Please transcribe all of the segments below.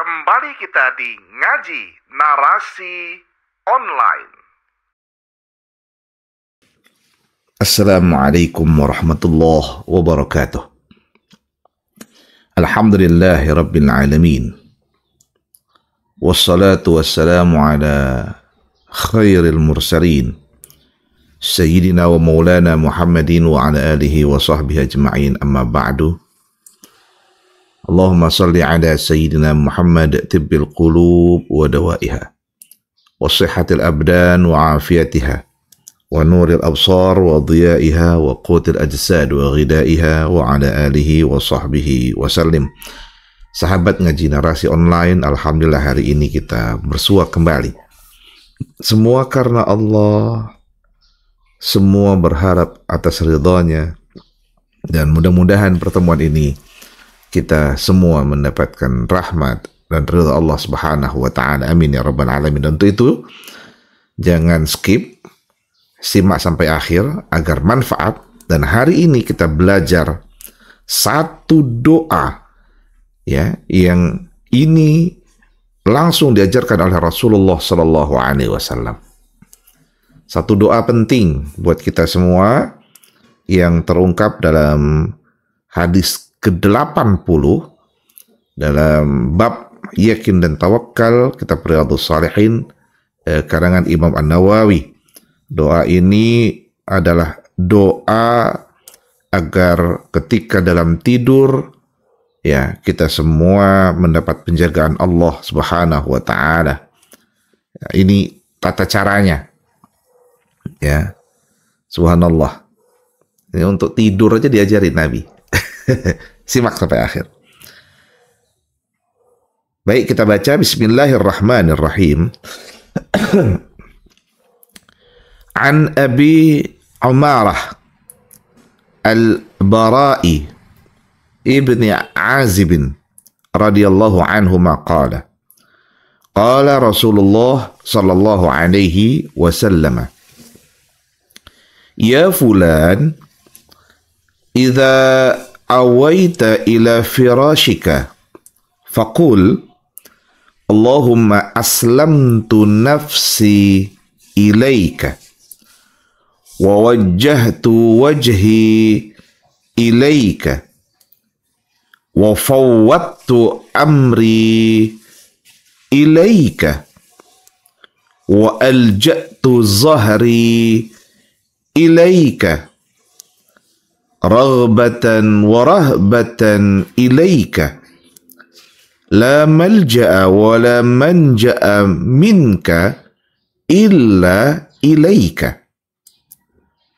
Kembali kita di Ngaji Narasi Online. Assalamualaikum warahmatullahi wabarakatuh. Alhamdulillahi rabbil alamin. Wassalatu wassalamu ala khairil mursalin Sayyidina wa maulana Muhammadin wa ala alihi wa sahbihi ajma'in, amma ba'du. Allahumma salli ala Sayyidina Muhammad tibbil qulub wa dawaiha wa sihhatil abdan wa afiyatiha wa nuril absar wa dhiyaiha wa qutil ajsad wa ghidaiha wa ala alihi wa sahbihi wa sallim. Sahabat Ngaji Narasi Online, alhamdulillah hari ini kita bersua kembali. Semua karena Allah, semua berharap atas ridhanya, dan mudah-mudahan pertemuan ini kita semua mendapatkan rahmat dan ridha Allah Subhanahu wa taala. Amin ya rabbal alamin. Dan untuk itu jangan skip, simak sampai akhir agar manfaat. Dan hari ini kita belajar satu doa ya, yang ini langsung diajarkan oleh Rasulullah sallallahu alaihi wasallam. Satu doa penting buat kita semua yang terungkap dalam hadis ke-80 dalam bab yakin dan tawakal, kitab Riyadhus Shalihin karangan Imam An-Nawawi. Doa ini adalah doa agar ketika dalam tidur ya, kita semua mendapat penjagaan Allah Subhanahu wa taala. Ini tata caranya. Ya. Subhanallah. Ini untuk tidur aja diajarin Nabi. Simak sampai akhir. Baik, kita baca Bismillahirrahmanirrahim. An Abi Umarah Al-Bara'i ibni Azib radhiyallahu anhuma qala qala Rasulullah sallallahu alaihi wasallam, ya fulan, idza awaita ila firashika faqul Allahumma aslamtu nafsi ilaika wa wajjahtu wajhi ilaika wa fawwadtu amri ilaika wa alja'tu zahri ilaika raghbatan wa rahbatan ilaika la malja'a wa la manja'a minka illa ilaika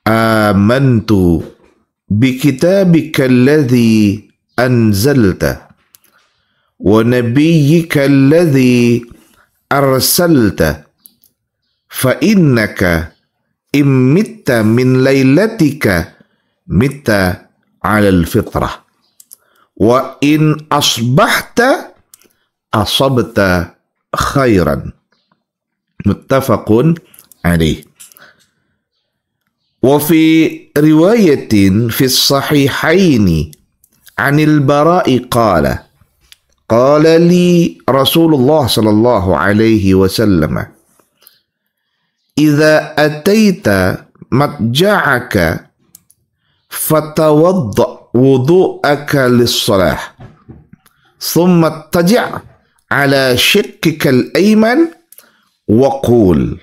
amantu bikitabika alladhi anzalta wa nabiyyika alladhi arsalta fa innaka immitta min laylatika mitta ala al-fitrah wa in asbahta asabta khairan. Muttafaqun alaih. Wa fi riwayatin fi sahihaini anil Bara'i qala qala li Rasulullah sallallahu alaihi wasallam, idza ataita matja'aka fatawadda wudu'aka lis-salah thumma taji' ala shiqqika al-ayman wa qul,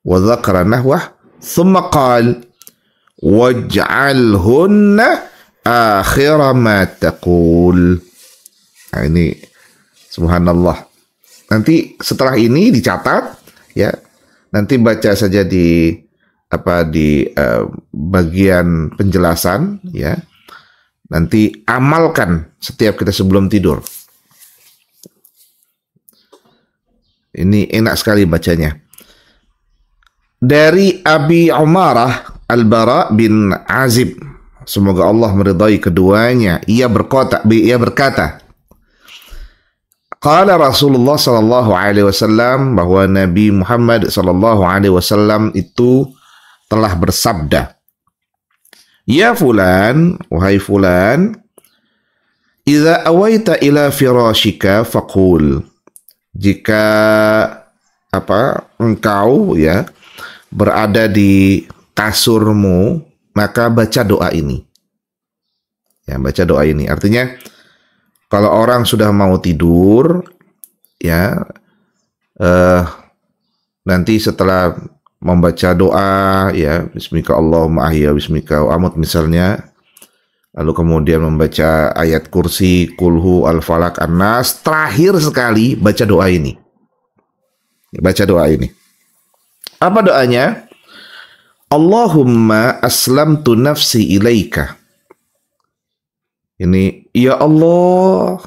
wa dhakara nahwah thumma qala waj'alhunna akhira ma taqul. Nah, ini subhanallah. Nanti setelah ini dicatat ya. Nanti baca saja di bagian penjelasan ya. Nanti amalkan setiap kita sebelum tidur. Ini enak sekali bacanya. Dari Abi Umarah Al-Bara bin Azib, semoga Allah meridai keduanya, ia berkata, qala Rasulullah sallallahu alaihi wasallam, bahwa Nabi Muhammad sallallahu alaihi wasallam itu telah bersabda, ya fulan, wahai fulan, Idza awaita ila firashika faqul. Jika engkau ya berada di kasurmu, maka baca doa ini. Ya, baca doa ini. Artinya kalau orang sudah mau tidur, ya nanti setelah membaca doa, ya Bismika Allahumma ahya, Bismika wa amut misalnya, lalu kemudian membaca ayat kursi, kulhu, al-falak, an-nas, terakhir sekali baca doa ini. Baca doa ini. Apa doanya? Allahumma aslamtu nafsi ilaika. Ini, ya Allah,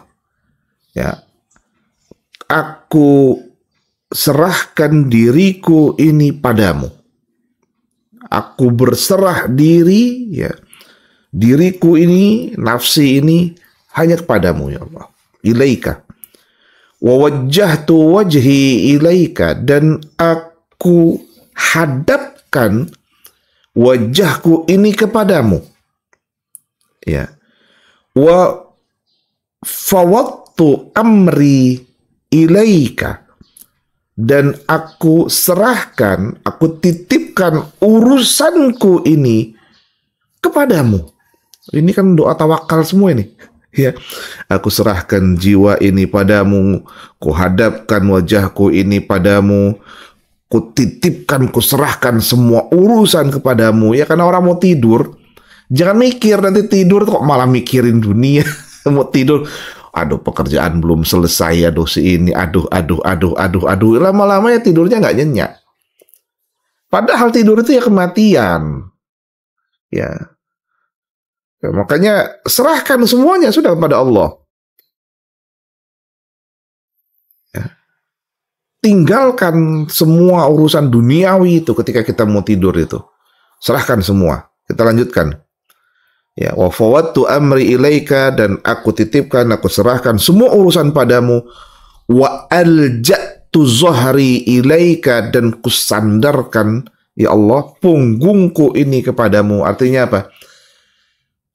ya, aku serahkan diriku ini padamu. Aku berserah diri, ya, diriku ini, nafsi ini hanya kepadamu, ya Allah. Ilaika. Wa wajjahtu wajhi ilaika, dan aku hadapkan wajahku ini kepadamu. Ya. Wa fawattu amri ilaika, dan aku serahkan, aku titipkan urusanku ini kepadamu. Ini kan doa tawakal semua ini. Ya, aku serahkan jiwa ini padamu, ku hadapkan wajahku ini padamu, ku titipkan, ku serahkan semua urusan kepadamu. Ya, karena orang mau tidur, jangan mikir nanti tidur kok malah mikirin dunia. Mau tidur, aduh pekerjaan belum selesai, aduh si ini, aduh. Lama-lama ya tidurnya nggak nyenyak. Padahal tidur itu ya kematian. Ya. Ya, makanya serahkan semuanya sudah kepada Allah. Ya. Tinggalkan semua urusan duniawi itu ketika kita mau tidur itu. Serahkan semua. Kita lanjutkan. Ya, wa fawattu amri ilaika, dan aku titipkan, aku serahkan semua urusan padamu. Wa alja'tu zahri ilaika, dan kusandarkan, ya Allah, punggungku ini kepadamu. Artinya apa?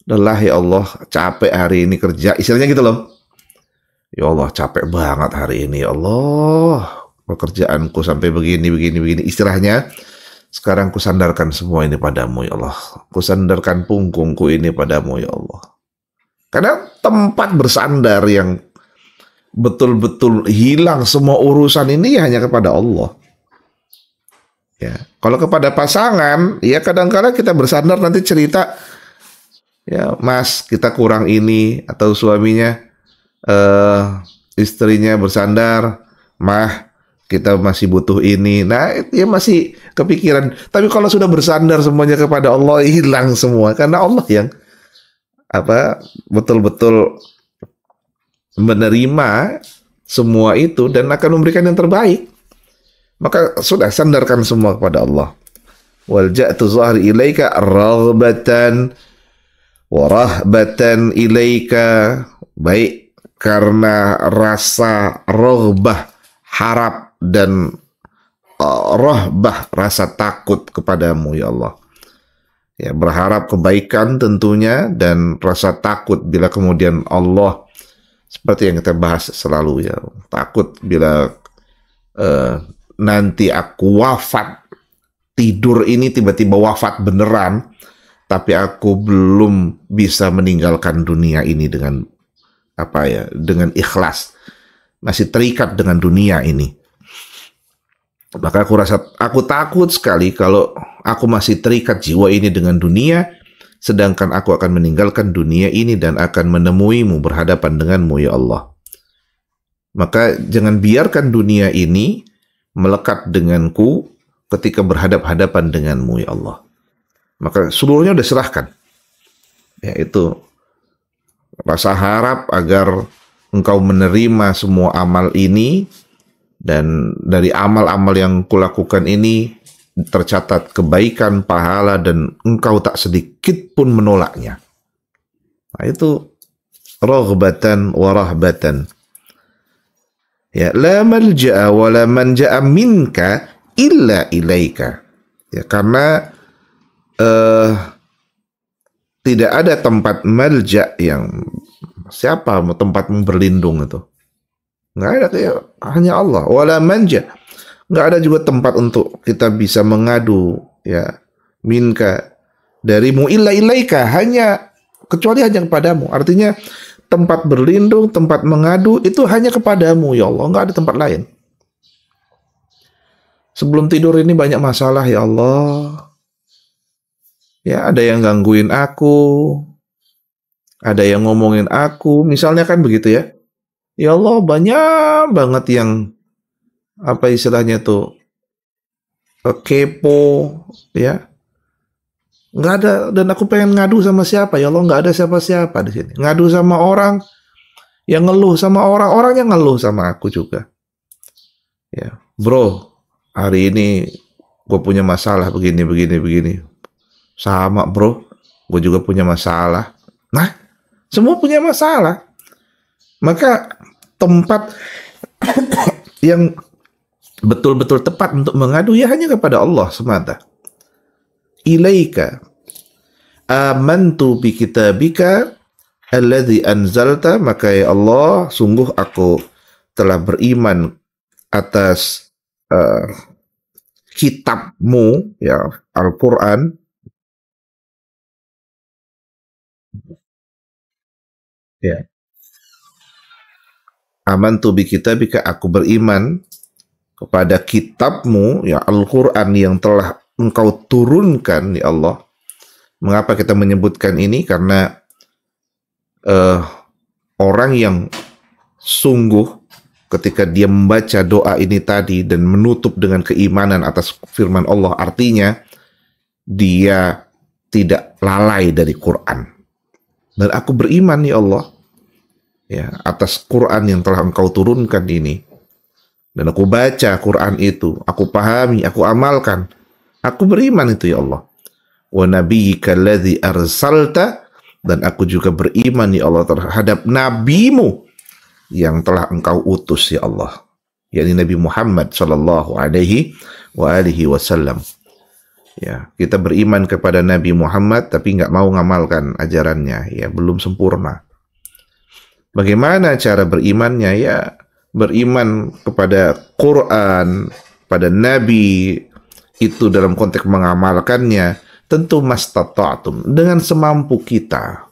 Lelah ya Allah, capek hari ini kerja, istilahnya gitu loh. Ya Allah, capek banget hari ini, ya Allah, pekerjaanku sampai begini. Istilahnya, sekarang kusandarkan semua ini padamu, ya Allah. Kusandarkan punggungku ini padamu, ya Allah. Karena tempat bersandar yang betul-betul hilang semua urusan ini hanya kepada Allah. Ya, kalau kepada pasangan, ya kadang-kadang kita bersandar nanti cerita, ya Mas, kita kurang ini, atau suaminya, istrinya bersandar, Mah, kita masih butuh ini. Nah, dia masih kepikiran. Tapi kalau sudah bersandar semuanya kepada Allah, hilang semua. Karena Allah yang betul-betul menerima semua itu dan akan memberikan yang terbaik. Maka sudah sandarkan semua kepada Allah. Walja'tu zahri ilaika raghbatan wa rahbatan ilaika. Baik karena rasa raghbah, harap, dan rahbah, rasa takut kepadamu, ya Allah. Ya, berharap kebaikan tentunya, dan rasa takut bila kemudian Allah, seperti yang kita bahas selalu ya, takut bila nanti aku wafat, tidur ini tiba-tiba wafat beneran, tapi aku belum bisa meninggalkan dunia ini dengan dengan ikhlas, masih terikat dengan dunia ini. Maka aku takut sekali kalau aku masih terikat jiwa ini dengan dunia, sedangkan aku akan meninggalkan dunia ini dan akan menemuimu, berhadapan denganmu, ya Allah. Maka jangan biarkan dunia ini melekat denganku ketika berhadap-hadapan denganmu, ya Allah. Maka seluruhnya sudah serahkan. Yaitu rasa harap agar engkau menerima semua amal ini, dan dari amal-amal yang kulakukan ini tercatat kebaikan, pahala, dan engkau tak sedikit pun menolaknya. Nah, itu raghbatan wa rahbatan. Ya, la malja'a wa la manja'a minka illa ilaika. Ya, karena tidak ada tempat malja yang Siapa tempatmu berlindung itu? Nggak ada, kayak hanya Allah. Wala manja. Nggak ada juga tempat untuk kita bisa mengadu, ya, minka darimu illa ilaika, hanya kecuali hanya kepadamu. Artinya tempat berlindung, tempat mengadu itu hanya kepadamu ya Allah, nggak ada tempat lain. Sebelum tidur ini banyak masalah ya Allah. Ya, ada yang gangguin aku, ada yang ngomongin aku, misalnya kan begitu ya. Ya Allah, banyak banget yang apa istilahnya tuh kepo, ya. Nggak ada, dan aku pengen ngadu sama siapa ya Allah, nggak ada siapa-siapa di sini. Ngadu sama orang yang ngeluh sama orang yang ngeluh sama aku juga. Ya, bro, hari ini gue punya masalah begini. Sama bro, gue juga punya masalah. Nah, semua punya masalah. Maka tempat yang betul-betul tepat untuk mengadu ya hanya kepada Allah semata. Ilaika amantu bi kitabika alladzi anzalta, maka ya Allah, sungguh aku telah beriman atas kitabmu, ya, Al-Quran. Ya. Amantu bi kitabika, aku beriman kepada kitabmu, ya, Al-Quran yang telah engkau turunkan, ya Allah. Mengapa kita menyebutkan ini? Karena orang yang sungguh ketika dia membaca doa ini tadi dan menutup dengan keimanan atas firman Allah, artinya dia tidak lalai dari Quran. Dan aku beriman ya Allah, ya, atas Quran yang telah engkau turunkan ini. Dan aku baca Quran itu, aku pahami, aku amalkan. Aku beriman itu ya Allah. Wa nabiyyika alladzi arsalta, dan aku juga beriman ya Allah terhadap nabimu yang telah engkau utus ya Allah, yakni Nabi Muhammad sallallahu alaihi wa alihi wasallam. Ya, kita beriman kepada Nabi Muhammad tapi nggak mau ngamalkan ajarannya, ya, belum sempurna. Bagaimana cara berimannya? Ya, beriman kepada Quran, pada Nabi itu dalam konteks mengamalkannya, tentu mastata'tum, dengan semampu kita.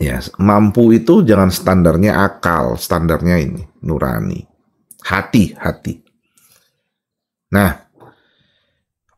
Ya, mampu itu jangan standarnya akal, standarnya ini nurani, hati. Nah,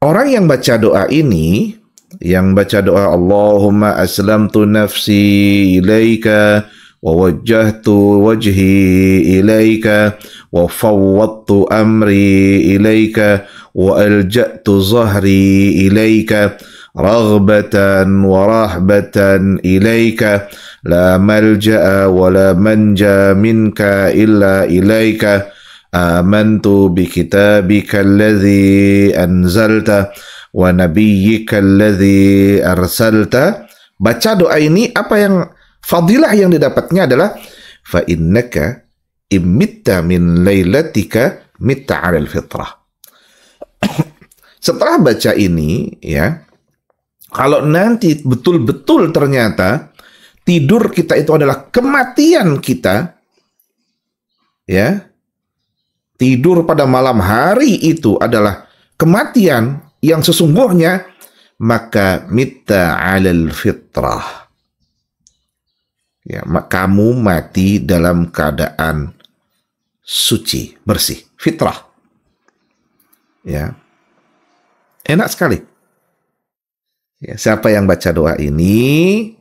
orang yang baca doa ini, yang baca doa Allahumma aslamtu nafsi ilaika wa wajjahtu wajhi ilaika wa fawwadtu amri ilaika wa alja'tu zahri ilaika raghbatan wa rahbatan ilaika la malja'a wa la manja minka illa ilaika amantu bi kitabika alladhi anzalta wa nabiyyika alladhi arsalta. Baca doa ini, apa yang fadilah yang didapatnya adalah fa innaka imitta min lailatika mitta 'alal fitrah. Setelah baca ini, ya, kalau nanti betul-betul ternyata tidur kita itu adalah kematian kita, ya, tidur pada malam hari itu adalah kematian yang sesungguhnya, maka mitta 'alal fitrah. Ya, kamu mati dalam keadaan suci, bersih, fitrah. Ya. Enak sekali. Ya, siapa yang baca doa ini,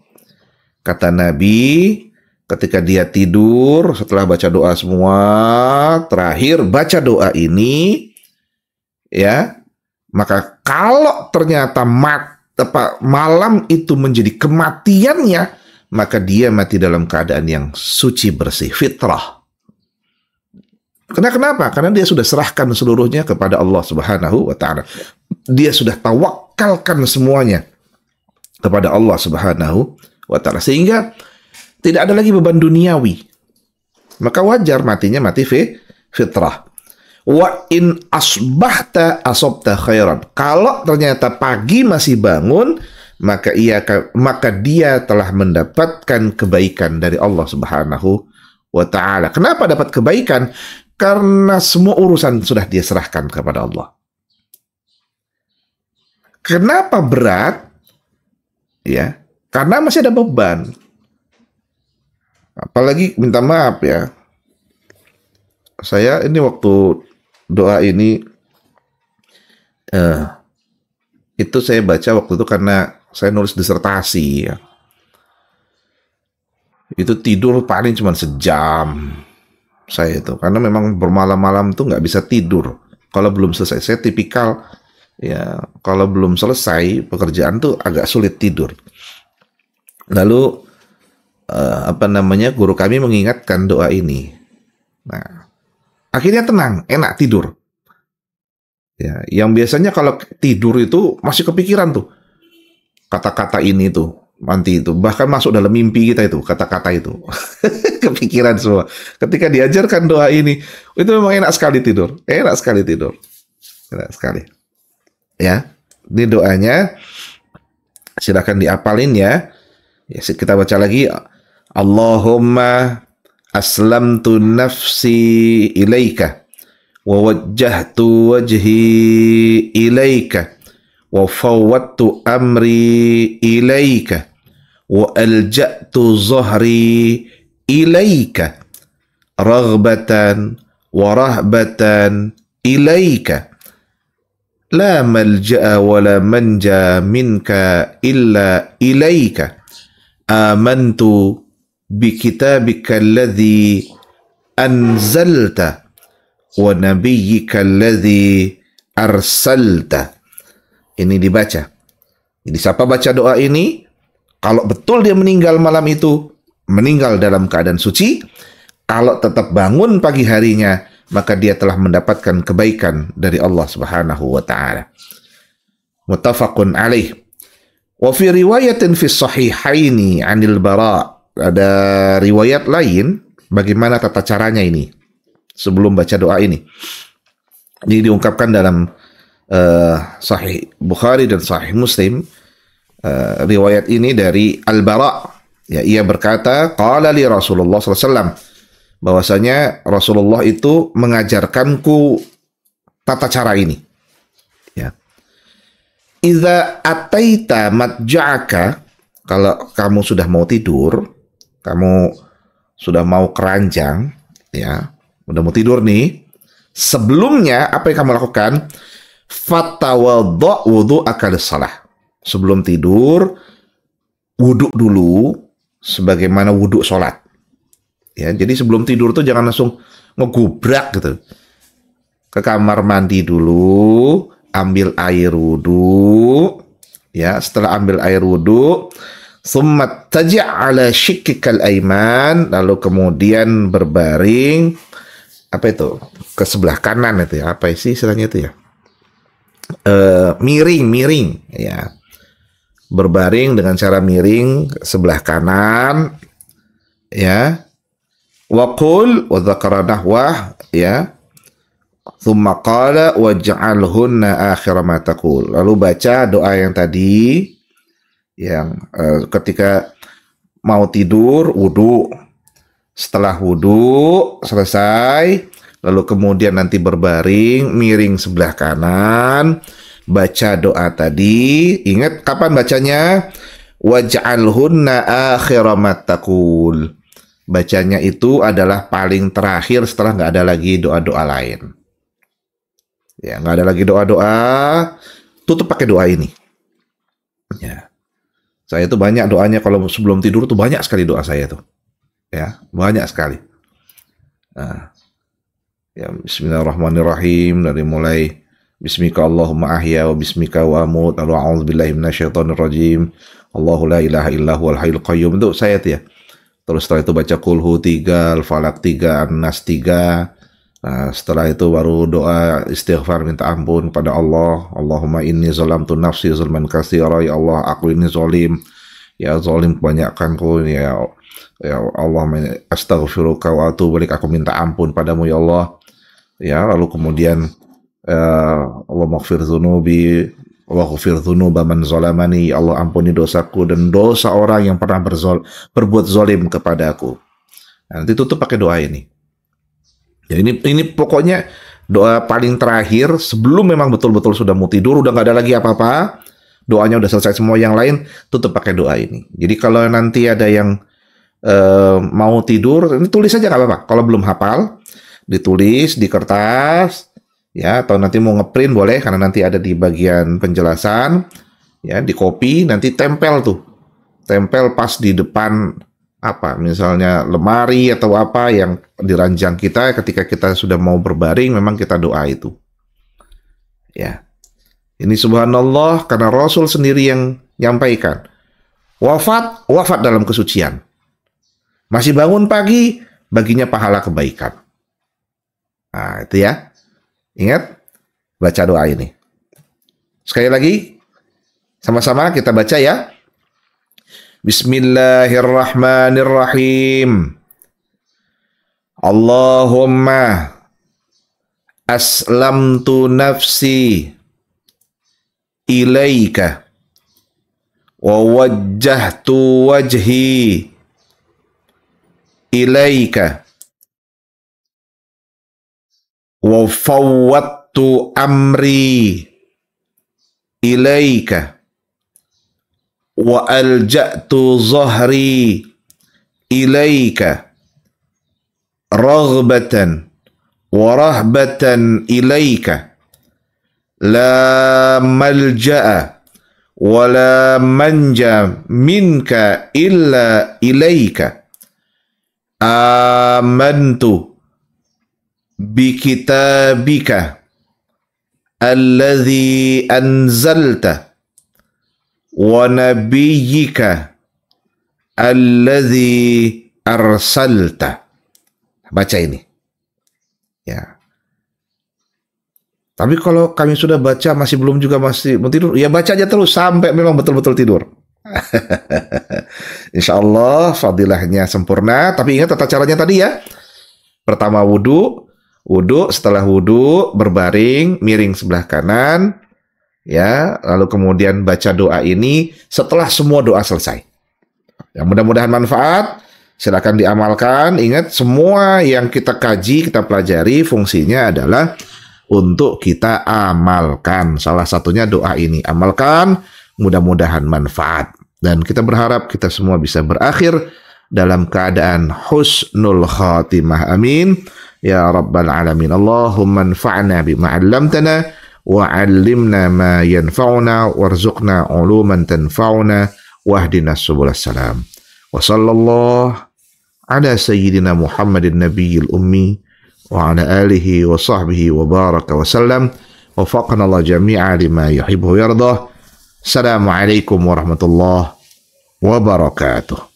kata Nabi, ketika dia tidur, setelah baca doa semua, terakhir baca doa ini, ya, maka kalau ternyata malam itu menjadi kematiannya, maka dia mati dalam keadaan yang suci, bersih, fitrah. Kenapa? Karena dia sudah serahkan seluruhnya kepada Allah Subhanahu wa ta'ala. Dia sudah tawakalkan semuanya kepada Allah Subhanahu wa ta'ala, sehingga tidak ada lagi beban duniawi. Maka wajar matinya mati fitrah. Wa in asbahta asabta khairan. Kalau ternyata pagi masih bangun, maka dia telah mendapatkan kebaikan dari Allah Subhanahu wa taala. Kenapa dapat kebaikan? Karena semua urusan sudah dia serahkan kepada Allah. Kenapa berat? Ya, karena masih ada beban. Apalagi minta maaf ya. Saya ini waktu doa ini itu saya baca waktu itu karena saya nulis disertasi ya. Itu tidur paling cuma sejam saya itu, karena memang bermalam-malam tuh nggak bisa tidur kalau belum selesai. Saya tipikal ya, kalau belum selesai pekerjaan tuh agak sulit tidur. Lalu guru kami mengingatkan doa ini. Nah, akhirnya tenang, enak tidur. Ya, yang biasanya kalau tidur itu masih kepikiran tuh kata-kata ini tuh, nanti itu bahkan masuk dalam mimpi kita itu kata-kata itu. Kepikiran semua. Ketika diajarkan doa ini, itu memang enak sekali tidur. Enak sekali tidur. Enak sekali. Ya, ini doanya silakan diapalin ya. Ya, kita baca lagi. Allahumma aslamtu nafsi ilaika wa wajjahtu wajhi ilaika wa fawwadtu amri ilaika wa alja'tu zahri ilaika raghbatan wa rahbatan ilaika la malja'a wa la manja minka illa ilaika amantu bi kitabika alladhi anzalta wa nabiyyika alladhi arsalta. Ini dibaca. Jadi siapa baca doa ini, kalau betul dia meninggal malam itu, meninggal dalam keadaan suci, kalau tetap bangun pagi harinya, maka dia telah mendapatkan kebaikan dari Allah Subhanahu wa taala. Muttafaqun alaih. Wa fi riwayatin fi sahihaini 'anil Bara'. Ada riwayat lain bagaimana tata caranya ini sebelum baca doa ini. Ini diungkapkan dalam Sahih Bukhari dan Sahih Muslim. Riwayat ini dari Al-Bara'. Ya, ia berkata, qala li Rasulullah SAW, bahwasanya Rasulullah itu mengajarkanku tata cara ini. Ya. Idza ataita matja'aka, kalau kamu sudah mau tidur, kamu sudah mau keranjang, ya, udah mau tidur nih, sebelumnya apa yang kamu lakukan? Fatawadda wudu'aka lis-shalah. Sebelum tidur, wudhu dulu sebagaimana wudhu sholat. Ya, jadi sebelum tidur tuh jangan langsung ngegubrak gitu. Ke kamar mandi dulu, ambil air wudhu. Ya, setelah ambil air wudhu, summa taji' ala shikkikal aiman, lalu kemudian berbaring apa itu? Ke sebelah kanan itu ya. Apa sih istilahnya itu ya? Miring ya. Berbaring dengan cara miring sebelah kanan ya. Wa qul wa dzakara nahwah ya. Tsumma qala waj'alhunna akhir ma taqul. Lalu baca doa yang tadi yang ketika mau tidur wudu. Setelah wudu selesai, lalu kemudian nanti berbaring miring sebelah kanan, baca doa tadi. Ingat kapan bacanya? Waj'alhunna akhir ma taqul. Bacanya itu adalah paling terakhir setelah nggak ada lagi doa-doa lain. Ya, nggak ada lagi doa-doa, tutup pakai doa ini. Ya, saya itu banyak doanya kalau sebelum tidur tuh banyak sekali doa saya tuh. Ya, banyak sekali. Nah, ya, Bismillahirrahmanirrahim, dari mulai Bismika Allahumma ahya wa bismika wa amut, lalu a'udzubillahi minasyaitonirrajim, Allahu la ilaha illa huwal hayyul qayyum, itu saya tuh ya. Terus setelah itu baca Qulhu 3, Al-Falaq 3, An-Nas 3. Nah, setelah itu baru doa istighfar, minta ampun kepada Allah. Allahumma inni zalamtu nafsi zulman katsira, ya Allah aku ini zalim. Ya zalim kebanyakanku, ya Allah, astaghfiruka wa atubu ilaik, aku minta ampun padamu ya Allah. Ya, lalu kemudian Allah maghfir dzunubi, Waghfir dzunuba man zalamani, ya Allah ampuni dosaku dan dosa orang yang pernah berbuat zalim kepadaku. Nah, nanti tutup pakai doa ini. Ya, ini pokoknya doa paling terakhir sebelum memang betul-betul sudah mau tidur, udah nggak ada lagi apa-apa, doanya udah selesai semua, yang lain tutup pakai doa ini. Jadi kalau nanti ada yang mau tidur, ini tulis aja nggak apa-apa. Kalau belum hafal, ditulis di kertas, ya, atau nanti mau ngeprint boleh, karena nanti ada di bagian penjelasan, ya, di copy, nanti tempel pas di depan apa, misalnya lemari atau apa yang di ranjang kita, ketika kita sudah mau berbaring, memang kita doa itu. Ya, ini subhanallah, karena Rasul sendiri yang nyampaikan, wafat dalam kesucian. Masih bangun pagi, baginya pahala kebaikan. Nah, itu ya. Ingat, baca doa ini. Sekali lagi, sama-sama kita baca ya. Bismillahirrahmanirrahim. Allahumma aslamtu nafsi ilaika wa wajjahtu wajhi ilaika wa fawwadtu amri ilaika wa alja'tu zahri ilaika raghbatan wa rahbatan ilaika la malja'a wa la manja minka illa ilaika amantu bi kitabika alladhi anzalta wa nabiyyika alladhi arsalta. Baca ini. Ya. Tapi kalau kami sudah baca masih belum juga masih mau tidur, ya baca aja terus sampai memang betul-betul tidur. Insya Allah fadilahnya sempurna. Tapi ingat tata caranya tadi ya. Pertama wudu, setelah wudu berbaring miring sebelah kanan, ya, lalu kemudian baca doa ini setelah semua doa selesai. Ya, mudah-mudahan manfaat. Silakan diamalkan. Ingat, semua yang kita kaji, kita pelajari, fungsinya adalah untuk kita amalkan. Salah satunya doa ini. Amalkan, mudah-mudahan manfaat. Dan kita berharap kita semua bisa berakhir dalam keadaan husnul khatimah. Amin. Ya Rabbal Alamin. Allahumma anfa'na bima 'allamtana wa 'allimna ma yanfa'una warzuqna 'uluman tanfa'una wahdinas subulas salam. Wa sallallahu ala sayyidina Muhammadin nabiyil ummi wa ala alihi wa sahbihi wa baraka wa sallam. Wafaqana Allah jami'a lima yuhibbu wa yardah. Assalamualaikum warahmatullahi wabarakatuh.